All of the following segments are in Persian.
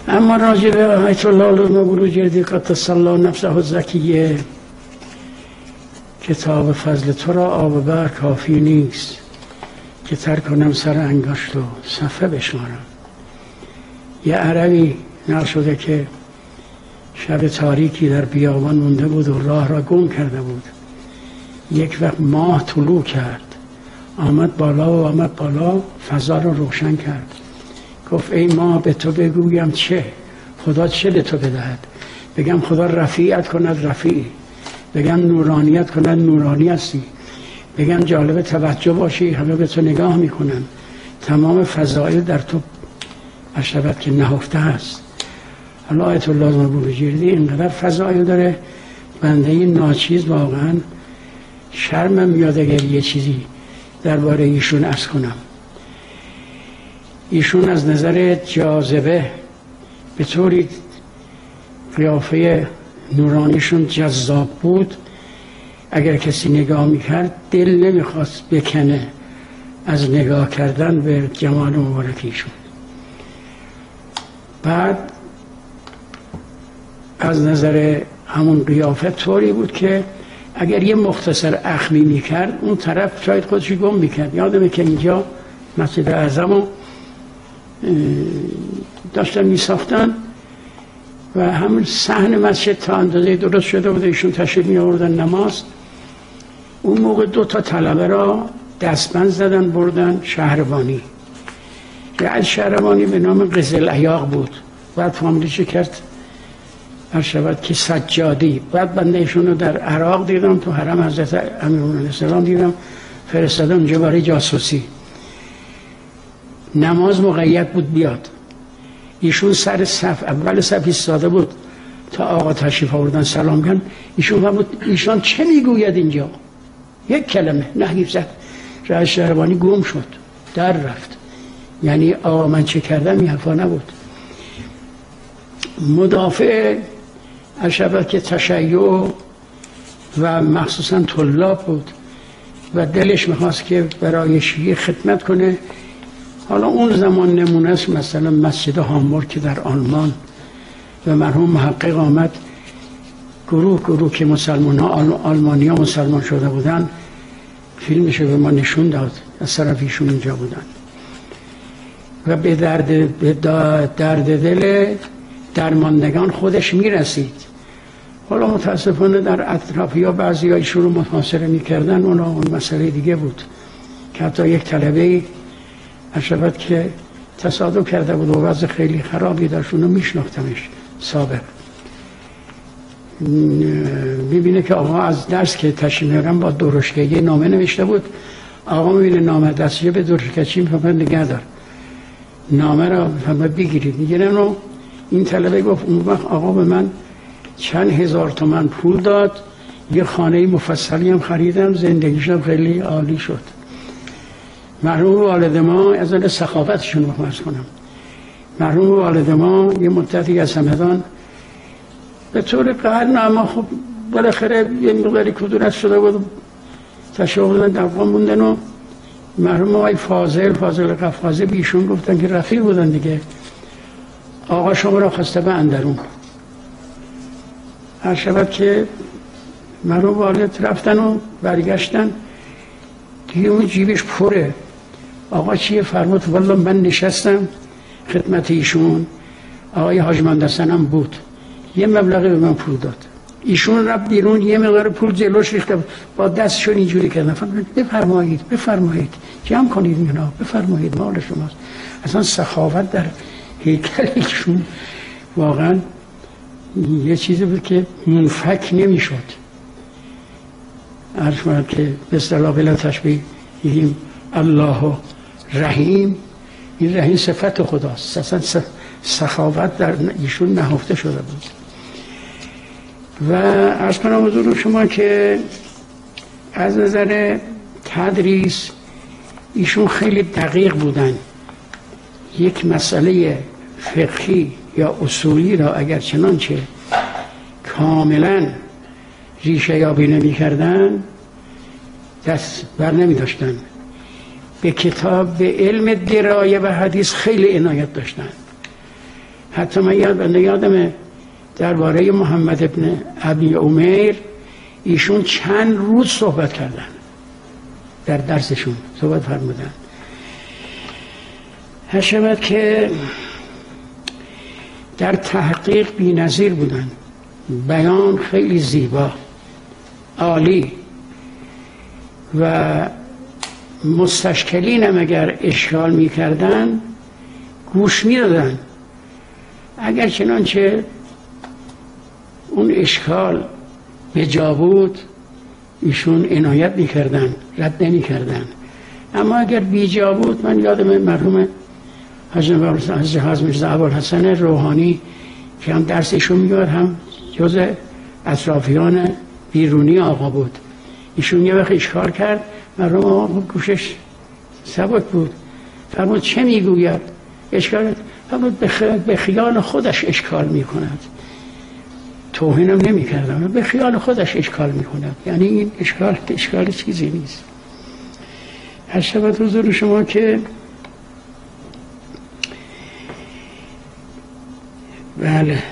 اما راجع به آیت الله علامه بروجردی قدس الله نفسه الزکیه، کتاب فضل تو را آب بر کافی نیست که تر کنم سر انگشت و صفحه بشمارم. یه عربی نقل شده که شب تاریکی در بیابان مونده بود و راه را گم کرده بود. یک وقت ماه طلوع کرد، آمد بالا فضا را روشن کرد. گفت ای ماه به تو بگویم چه؟ خدا چه به تو بدهد؟ بگم خدا رفیعت کند رفیعی، بگم نورانیت کند نورانی هستی، بگم جالب توجه باشی همه به تو نگاه میکنن، تمام فضائل در تو اشربت که نهفته هست. حالا آیت الله بروجردی اینقدر فضائل داره، بنده ناچیز واقعا شرمم میاد اگر یه چیزی درباره ایشون عرض کنم. ایشون از نظر جاذبه به طوری قیافه نورانیشون جذاب بود، اگر کسی نگاه میکرد دل نمیخواست بکنه از نگاه کردن به جمال مبارکیشون. بعد از نظر همون قیافه طوری بود که اگر یه مختصر اخمی میکرد اون طرف شاید خودشی گم میکرد. یادمه که اینجا مسجد اعظم داشتن میساختن و همون صحن مسجد تا اندازه درست شده بود، ایشون تشریف می آوردن نماز. اون موقع 2 طلبه را دستبند زدن بردن شهربانی. از شهربانی به نام قزل عیاق بود، بعد فامیلیش کرد ارشبت که سجادی. بعد بنده ایشون رو در عراق دیدم، تو حرم حضرت امیرالمومنین السلام دیدم، فرستادم اونجا برای جاسوسی. نماز مقید بود بیاد، ایشون سر صف اول صف ایستاده بود تا آقا تشریف آوردن سلام کردن. ایشون بود ایشان چه میگوید اینجا؟ یک کلمه نحیف زد، رئیس شهربانی گم شد در رفت. یعنی آقا من چه کردم این حرفا نبود. مدافع اشربت که تشیع و مخصوصا طلاب بود و دلش میخواست که برای شیعه خدمت کنه. حالا اون زمان نمونه است مثلا مسجد هامبورگ که در آلمان و مرحوم محقق آمد، گروه که مسلمان ها آلمانی ها مسلمان شده بودن فیلمشو به ما نشون داد، از طرف ایشون اینجا بودن و به درد دل درماندگان خودش میرسید. حالا متاسفانه در اطرافی ها بعضی ها ایشون رو محاصره میکردن، اون مسئله دیگه بود که حتی یک طلبه اشربت که تصادف کرده بود و وضع خیلی خرابی داشت، اونو میشناختمش سابق. میبینه که آقا از درس که تشریف میارن با درشکه یه نامه نوشته بود. آقا میبینه نامه دستیه به درشکه چی میفهمد نگه دار، نامه را میفهمد بگیرید. میگیرن و این طلبه گفت اون وقت آقا به من چند هزار تومن پول داد، یه خانه مفصلی هم خریدم، زندگیشم خیلی عالی شد. مرحوم والد ما از اون سخاوتشون رو فرض کنم، مرحوم والد ما یه مدتی از همدان به طور قهر، اما خب بالاخره یه مقداری کدورت شده بود، تشریف بودن در قم موندن و مرحوم آقای فاضل قفقازی بیشون گفتن که رفیق بودن دیگه، آقا شما را خواسته به اندرون. هر شبت که مرحوم والد رفتن و برگشتن دیگه اون جیبش پره. آقا چیه؟ فرمود والله من نشستم خدمت ایشون، آقای حاج مهندسن هم بود، یه مبلغی به من پول داد، ایشون رفت بیرون یه مقدار پول جلوش ریخته با دستشون اینجوری کردن، بفرمایید جمع کنید اینا، بفرمایید مال شماست. اصلا سخاوت در هیکل ایشون واقعا یه چیزی بود که منفک نمیشد. عرض کنم که به اصطلاح بلا تشبیه میگیم الله رحیم، این رحیم صفت خداست، اصلا سخاوت در ایشون نهفته شده بود. و عرض کنم حضور شما که از نظر تدریس ایشون خیلی دقیق بودن. یک مسئله فقهی یا اصولی را اگر چنانچه کاملا ریشه یابی نمی کردن دست بر نمی داشتن. به کتاب، به علم درایه و حدیث خیلی عنایت داشتن. حتی من یادمه درباره محمد ابن ابی عمیر ایشون چند روز صحبت کردن، در درسشون صحبت فرمودن. هشمت که در تحقیق بی‌نظیر بودن، بیان خیلی زیبا، عالی، و مستشکلین هم اگر اشکال می‌کردن گوش می‌دادن. اگر چنانچه اون اشکال به جا بود ایشون عنایت می‌کردن، رد نمی‌کردن. اما اگر بی جا بود، من یادم مرحوم حضرت میرزا ابوالحسن روحانی که هم درسشون میاد هم جز اطرافیان بیرونی آقا بود، ایشون یه وقت اشکال کرد، مرحوم آقا گوشش سبک بود، فرمود چه میگوید؟ اشکال فرمود به خیال خودش اشکال میکند. توهینم نمیکردم، به خیال خودش اشکال میکند، یعنی این اشکال چیزی نیست. هر شبت حضور شما که بله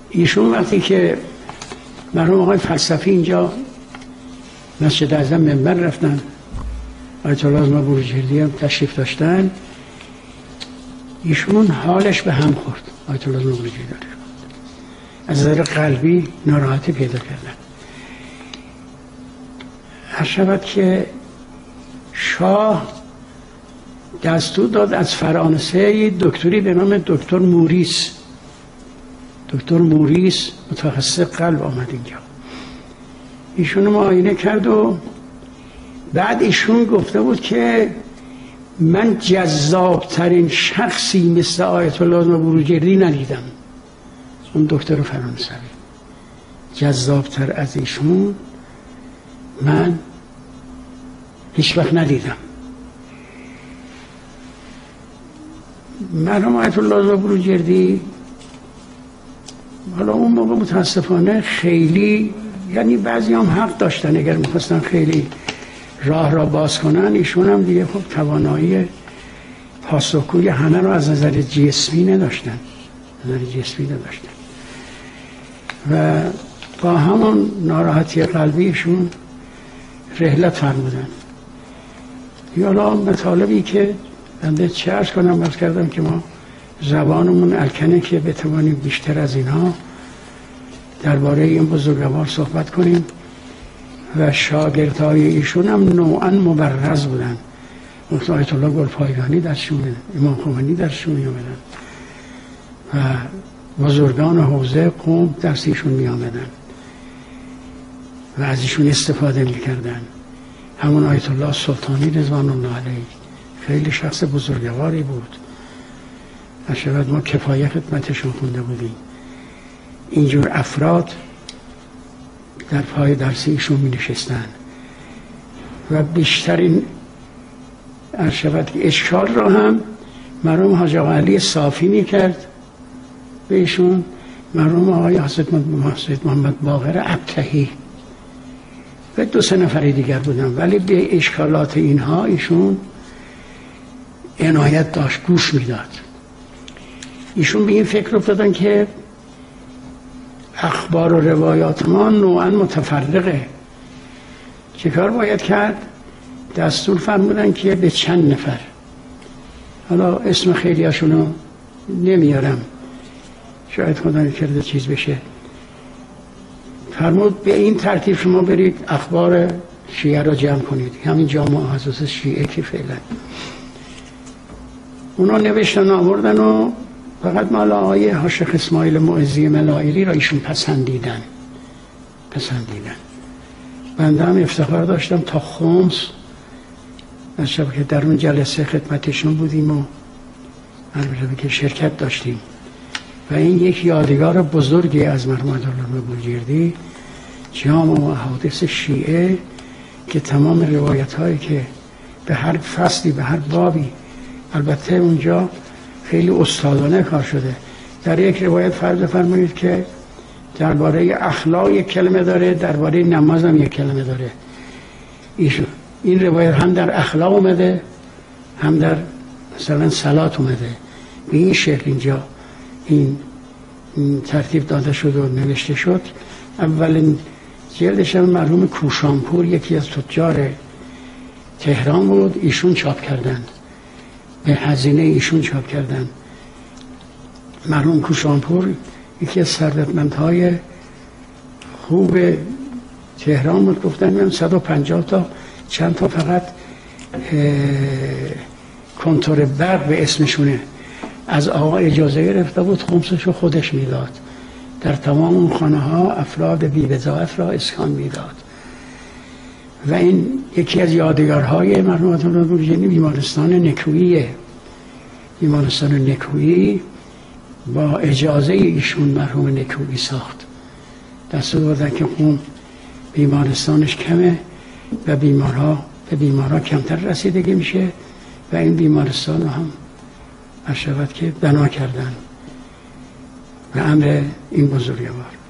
ایشون وقتی که مرحوم آقای فلسفی اینجا مسجد اعظم منبر رفتن، آیت الله اعظم بروجردی هم تشریف داشتن، ایشون حالش به هم خورد. آیت الله اعظم بروجردی از نظر قلبی ناراحتی پیدا کردن. هر شود که شاه دستور داد از فرانسه دکتری به نام دکتر موریس متخصص قلب آمد اینجا. ایشون معاینه کرد و بعد ایشون گفته بود که من جذابترین شخصی مثل آیت الله بروجردی ندیدم. اون دکتر فرانسوی جذابتر از ایشون من هیچ وقت ندیدم. مرحوم آیت الله بروجردی حالا اون موقع متاسفانه خیلی، یعنی بعضی هم حق داشتن اگر میخواستن خیلی راه را باز کنن، ایشون هم دیگه خب توانایی پاسخگوی همه رو از نظر جسمی نداشتن، و با همون ناراحتی قلبیشون رحلت فرمودن. حالا مطالبی که بنده چه عرض کنم، عرض کردم که ما زبانمون الکنه که بتوانیم بیشتر از اینها درباره این بزرگوار صحبت کنیم. و شاگردهای ایشون هم نوعا مبرز بودن. آیت الله گلپایگانی درشون، امام خمینی درشون می آمدن و بزرگان حوزه قم درس ایشون می آمدن و از ایشون استفاده می کردن. همون آیت الله سلطانی رضوان الله علیه خیلی شخص بزرگواری بود و شاید ما کفایه خدمتشون خونده بودیم. اینجور افراد در پای درس ایشون می نشستن و بیشترین ارشبت اشکال را هم مرحوم حاج آقا علی صافی می کرد به ایشون، مرحوم آقای حضرت محمد باقر ابتهی و 2-3 نفر دیگر بودن، ولی به اشکالات اینها ایشون عنایت داشت، گوش میداد. ایشون به این فکر افتادن که اخبار و روایات ما نوعا متفرقه، چه کار باید کرد؟ دستور فرمودن که به چند نفر، حالا اسم خیلی هاشونو نمیارم شاید خدا نکرده چیز بشه، فرمود به این ترتیب شما برید اخبار شیعه را جمع کنید، همین جامعه حساس شیعه که فعلا اونا نوشتن آوردن و فقط مال آقای حاشق اسماعیل معزی ملائیلی را ایشون پسندیدن. بنده هم افتخار داشتم تا خمس از شب که در اون جلسه خدمتشون بودیم و البته که شرکت داشتیم و این یک یادگار بزرگی از مرحوم الله بروجردی، جامع و احادیث شیعه که تمام روایت هایی که به هر فصلی به هر بابی، البته اونجا خیلی استادانه کار شده، در یک روایت فرض فرمایید که درباره اخلاق یک کلمه داره، درباره نماز هم یک کلمه داره. این روایت هم در اخلاق اومده، هم در مثلا صلات اومده. به این شکل اینجا این ترتیب داده شد و نوشته شد. اولین جلدش هم مرحوم کوشانپور، یکی از تجار تهران بود، ایشون چاپ کردن، به هزینه ایشون چاپ کردن. مرحوم کوشانپور یکی از ثروتمندهای خوب تهران بود. گفتن میام 150 تا چند تا فقط کنتور برق به اسمشونه، از آقا اجازه گرفته بود خمسشو خودش میداد، در تمام اون خانه ها افراد بی وظایف را اسکان میداد. و این یکی از یادگارهای مرحوم آیت الله نورجنی بیمارستان نکوییه. بیمارستان نکویی با اجازه ایشون مرحوم نکویی ساخت. دست دادن که اون بیمارستانش کمه و به بیمارها کمتر رسیدگی میشه و این بیمارستان رو هم شود که بنا کردن به امر این بزرگوار.